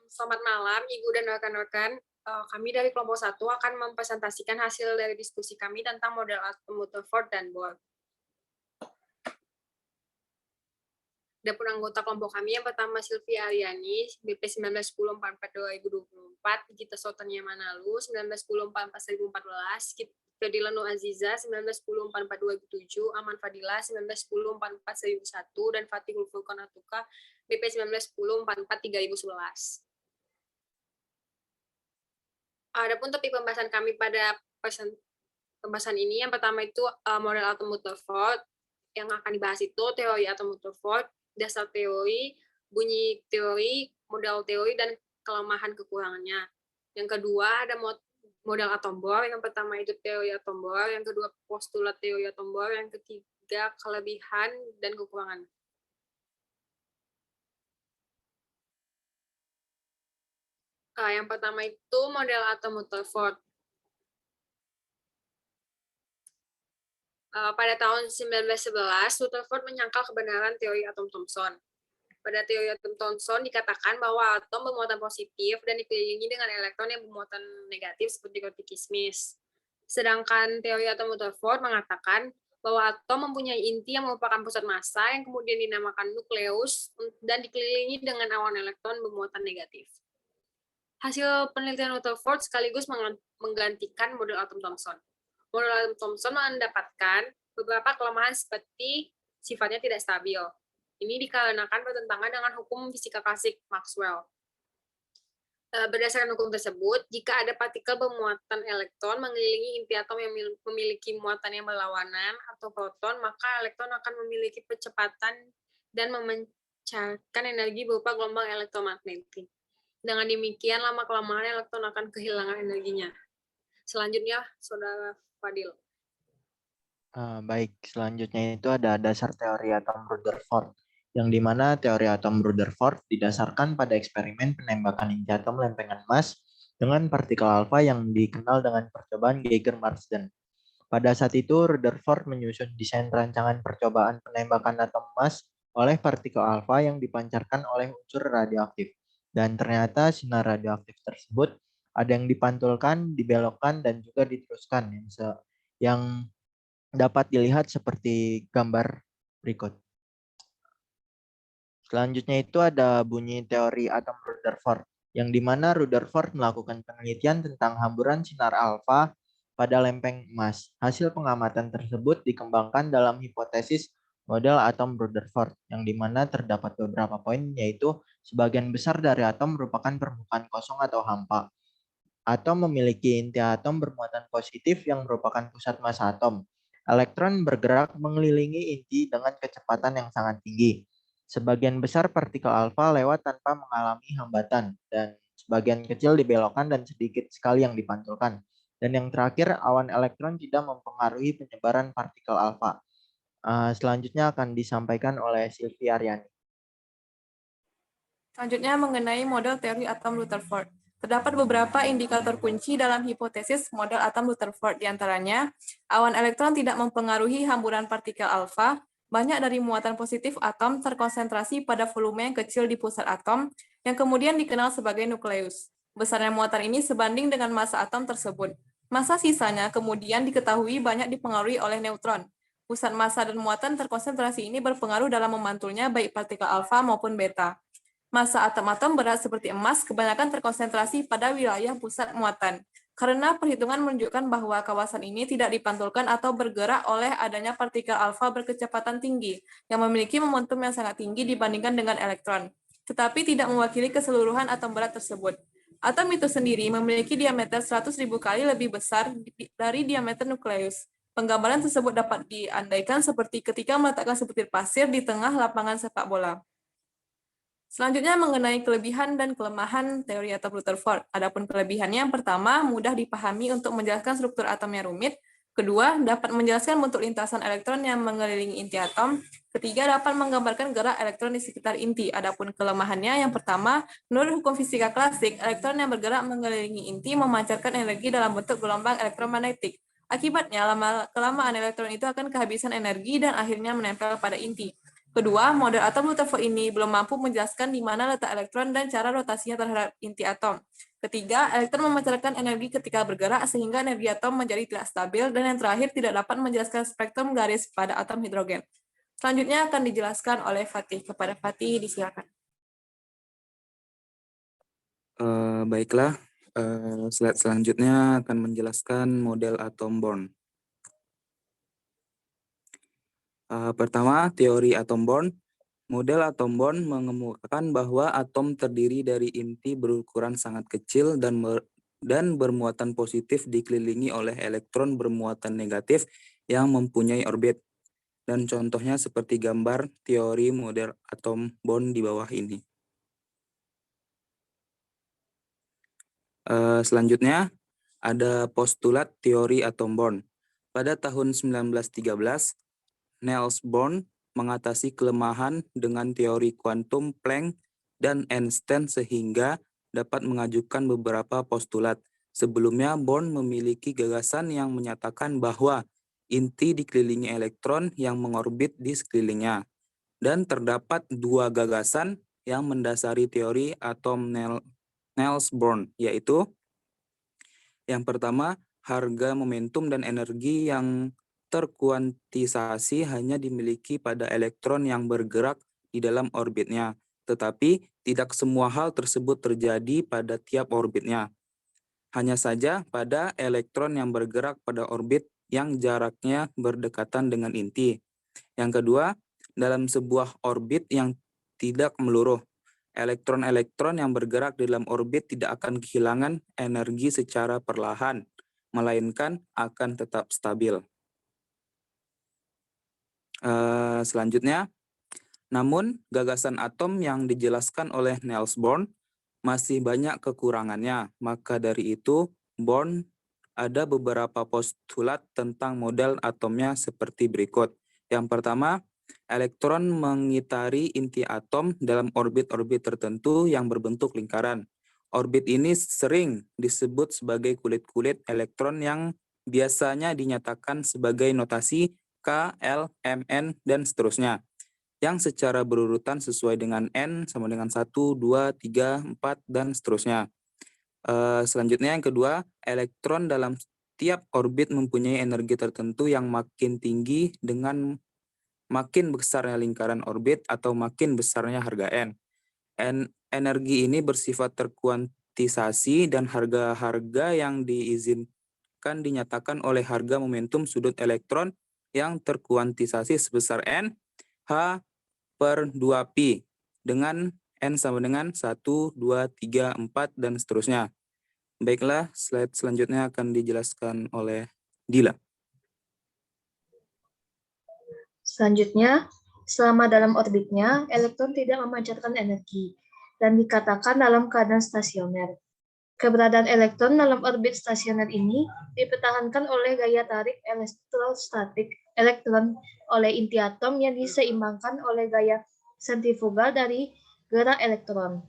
Selamat malam, Ibu dan rekan-rekan. Kami dari kelompok 1 akan mempresentasikan hasil dari diskusi kami tentang model atom Rutherford dan Bohr. Adapun anggota kelompok kami yang pertama Sylvia Aryani, BP 1910-44-2024, Gita Sotania Manalu, 1910-44-2014, Ferdila Nur Aziza, 1910-44-2007, Aman Fadila, 1910-44-2001, dan Fatihul Furqan Atuka, BP 1910-44-3011. Adapun topik pembahasan kami pada pembahasan ini, yang pertama itu model atom Rutherford. Yang akan dibahas itu teori atom Rutherford, dasar teori, bunyi teori, model teori, dan kelemahan kekurangannya. Yang kedua ada model atom Bohr. Yang pertama itu teori atom Bohr, yang kedua postulat teori atom Bohr, yang ketiga kelebihan dan kekurangan. Yang pertama itu model atom Rutherford. Pada tahun 1911, Rutherford menyangkal kebenaran teori atom Thomson. Pada teori atom Thomson dikatakan bahwa atom bermuatan positif dan dikelilingi dengan elektron yang bermuatan negatif seperti roti kismis. Sedangkan teori atom Rutherford mengatakan bahwa atom mempunyai inti yang merupakan pusat massa yang kemudian dinamakan nukleus dan dikelilingi dengan awan elektron bermuatan negatif. Hasil penelitian Rutherford sekaligus menggantikan model atom Thomson. Model atom Thomson mendapatkan beberapa kelemahan seperti sifatnya tidak stabil. Ini dikarenakan bertentangan dengan hukum fisika klasik Maxwell. Berdasarkan hukum tersebut, jika ada partikel bermuatan elektron mengelilingi inti atom yang memiliki muatan yang berlawanan atau proton, maka elektron akan memiliki percepatan dan memancarkan energi berupa gelombang elektromagnetik. Dengan demikian, lama-kelamaan elektron akan kehilangan energinya. Selanjutnya, Saudara Fadil. Baik, selanjutnya itu ada dasar teori atom Rutherford, yang dimana teori atom Rutherford didasarkan pada eksperimen penembakan inti atom lempengan emas dengan partikel alfa yang dikenal dengan percobaan Geiger-Marsden. Pada saat itu, Rutherford menyusun desain rancangan percobaan penembakan atom emas oleh partikel alfa yang dipancarkan oleh unsur radioaktif. Dan ternyata sinar radioaktif tersebut ada yang dipantulkan, dibelokkan, dan juga diteruskan yang dapat dilihat seperti gambar berikut. Selanjutnya itu ada bunyi teori atom Rutherford, yang dimana Rutherford melakukan penelitian tentang hamburan sinar alfa pada lempeng emas. Hasil pengamatan tersebut dikembangkan dalam hipotesis model atom Rutherford, yang dimana terdapat beberapa poin, yaitu sebagian besar dari atom merupakan permukaan kosong atau hampa. Atom memiliki inti atom bermuatan positif yang merupakan pusat massa atom. Elektron bergerak mengelilingi inti dengan kecepatan yang sangat tinggi. Sebagian besar partikel alfa lewat tanpa mengalami hambatan, dan sebagian kecil dibelokkan dan sedikit sekali yang dipantulkan. Dan yang terakhir, awan elektron tidak mempengaruhi penyebaran partikel alfa. Selanjutnya akan disampaikan oleh Sylvia Aryani. Selanjutnya mengenai model teori atom Rutherford. Terdapat beberapa indikator kunci dalam hipotesis model atom Rutherford, diantaranya awan elektron tidak mempengaruhi hamburan partikel alfa, banyak dari muatan positif atom terkonsentrasi pada volume yang kecil di pusat atom, yang kemudian dikenal sebagai nukleus. Besarnya muatan ini sebanding dengan massa atom tersebut. Massa sisanya kemudian diketahui banyak dipengaruhi oleh neutron. Pusat massa dan muatan terkonsentrasi ini berpengaruh dalam memantulnya baik partikel alfa maupun beta. Massa atom-atom berat seperti emas kebanyakan terkonsentrasi pada wilayah pusat muatan, karena perhitungan menunjukkan bahwa kawasan ini tidak dipantulkan atau bergerak oleh adanya partikel alfa berkecepatan tinggi, yang memiliki momentum yang sangat tinggi dibandingkan dengan elektron, tetapi tidak mewakili keseluruhan atom berat tersebut. Atom itu sendiri memiliki diameter 100.000 kali lebih besar dari diameter nukleus. Penggambaran tersebut dapat diandaikan seperti ketika meletakkan sebutir pasir di tengah lapangan sepak bola. Selanjutnya mengenai kelebihan dan kelemahan teori atom Rutherford. Adapun kelebihannya yang pertama, mudah dipahami untuk menjelaskan struktur atom yang rumit. Kedua, dapat menjelaskan bentuk lintasan elektron yang mengelilingi inti atom. Ketiga, dapat menggambarkan gerak elektron di sekitar inti. Adapun kelemahannya yang pertama, menurut hukum fisika klasik, elektron yang bergerak mengelilingi inti memancarkan energi dalam bentuk gelombang elektromagnetik. Akibatnya, kelamaan elektron itu akan kehabisan energi dan akhirnya menempel pada inti. Kedua, model atom Rutherford ini belum mampu menjelaskan di mana letak elektron dan cara rotasinya terhadap inti atom. Ketiga, elektron memancarkan energi ketika bergerak sehingga energi atom menjadi tidak stabil. Dan yang terakhir, tidak dapat menjelaskan spektrum garis pada atom hidrogen. Selanjutnya akan dijelaskan oleh Fatih. Kepada Fatih, disilakan. Baiklah, slide selanjutnya akan menjelaskan model atom Born. Pertama, teori atom Born. Model atom Born mengemukakan bahwa atom terdiri dari inti berukuran sangat kecil dan bermuatan positif dikelilingi oleh elektron bermuatan negatif yang mempunyai orbit. Dan contohnya seperti gambar teori model atom Born di bawah ini. Selanjutnya, ada postulat teori atom Born. Pada tahun 1913, Niels Bohr mengatasi kelemahan dengan teori kuantum Planck dan Einstein sehingga dapat mengajukan beberapa postulat. Sebelumnya, Bohr memiliki gagasan yang menyatakan bahwa inti dikelilingi elektron yang mengorbit di sekelilingnya. Dan terdapat dua gagasan yang mendasari teori atom Niels Bohr, yaitu yang pertama, harga momentum dan energi yang terkuantisasi hanya dimiliki pada elektron yang bergerak di dalam orbitnya, tetapi tidak semua hal tersebut terjadi pada tiap orbitnya. Hanya saja pada elektron yang bergerak pada orbit yang jaraknya berdekatan dengan inti. Yang kedua, dalam sebuah orbit yang tidak meluruh, elektron-elektron yang bergerak di dalam orbit tidak akan kehilangan energi secara perlahan, melainkan akan tetap stabil. Selanjutnya, namun gagasan atom yang dijelaskan oleh Niels Bohr masih banyak kekurangannya. Maka dari itu, Bohr ada beberapa postulat tentang model atomnya seperti berikut. Yang pertama, elektron mengitari inti atom dalam orbit-orbit tertentu yang berbentuk lingkaran. Orbit ini sering disebut sebagai kulit-kulit elektron yang biasanya dinyatakan sebagai notasi K, L, M, N, dan seterusnya, yang secara berurutan sesuai dengan N sama dengan 1, 2, 3, 4, dan seterusnya. Selanjutnya yang kedua, elektron dalam setiap orbit mempunyai energi tertentu yang makin tinggi dengan makin besarnya lingkaran orbit atau makin besarnya harga N. Energi ini bersifat terkuantisasi dan harga-harga yang diizinkan dinyatakan oleh harga momentum sudut elektron yang terkuantisasi sebesar N H per 2pi dengan N sama dengan 1, 2, 3, 4, dan seterusnya. Baiklah, slide selanjutnya akan dijelaskan oleh Dila. Selanjutnya, selama dalam orbitnya, elektron tidak memancarkan energi dan dikatakan dalam keadaan stasioner. Keberadaan elektron dalam orbit stasioner ini dipertahankan oleh gaya tarik elektrostatik elektron oleh inti atom yang diseimbangkan oleh gaya sentrifugal dari gerak elektron.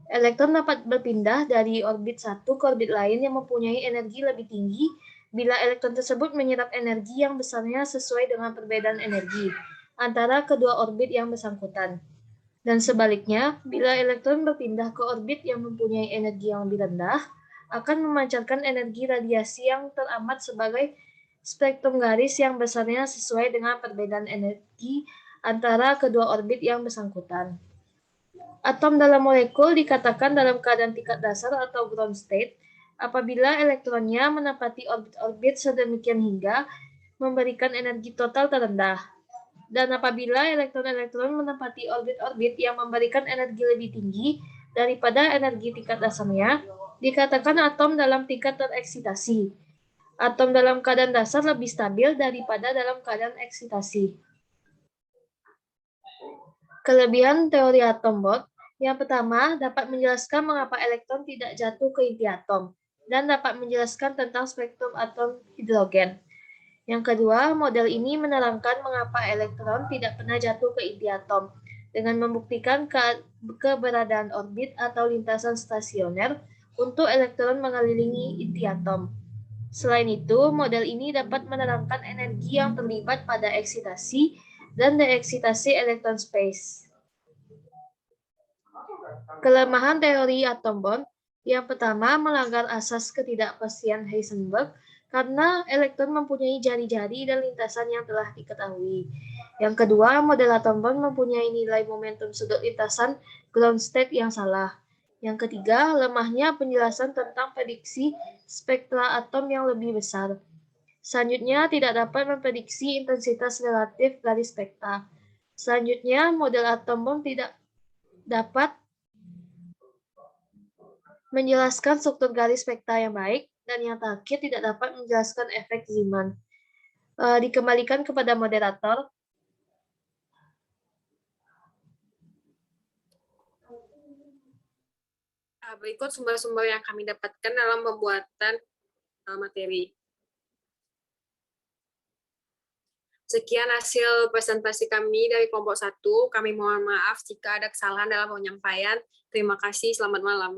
Elektron dapat berpindah dari orbit satu ke orbit lain yang mempunyai energi lebih tinggi bila elektron tersebut menyerap energi yang besarnya sesuai dengan perbedaan energi antara kedua orbit yang bersangkutan. Dan sebaliknya, bila elektron berpindah ke orbit yang mempunyai energi yang lebih rendah, akan memancarkan energi radiasi yang teramat sebagai spektrum garis yang besarnya sesuai dengan perbedaan energi antara kedua orbit yang bersangkutan. Atom dalam molekul dikatakan dalam keadaan tingkat dasar atau ground state apabila elektronnya menempati orbit-orbit sedemikian hingga memberikan energi total terendah. Dan apabila elektron-elektron menempati orbit-orbit yang memberikan energi lebih tinggi daripada energi tingkat dasarnya, dikatakan atom dalam tingkat tereksitasi. Atom dalam keadaan dasar lebih stabil daripada dalam keadaan eksitasi. Kelebihan teori atom Bohr, yang pertama dapat menjelaskan mengapa elektron tidak jatuh ke inti atom, dan dapat menjelaskan tentang spektrum atom hidrogen. Yang kedua, model ini menerangkan mengapa elektron tidak pernah jatuh ke inti atom, dengan membuktikan keberadaan orbit atau lintasan stasioner untuk elektron mengelilingi inti atom. Selain itu, model ini dapat menerangkan energi yang terlibat pada eksitasi dan deeksitasi elektron space. Kelemahan teori atom bond yang pertama melanggar asas ketidakpastian Heisenberg karena elektron mempunyai jari-jari dan lintasan yang telah diketahui. Yang kedua, model atom bond mempunyai nilai momentum sudut lintasan ground state yang salah. Yang ketiga, lemahnya penjelasan tentang prediksi spektra atom yang lebih besar. Selanjutnya, tidak dapat memprediksi intensitas relatif garis spektra. Selanjutnya, model atom bom tidak dapat menjelaskan struktur garis spektra yang baik, dan yang terakhir tidak dapat menjelaskan efek Zeeman. Dikembalikan kepada moderator. Berikut sumber-sumber yang kami dapatkan dalam pembuatan materi. Sekian hasil presentasi kami dari kelompok 1. Kami mohon maaf jika ada kesalahan dalam penyampaian. Terima kasih, selamat malam.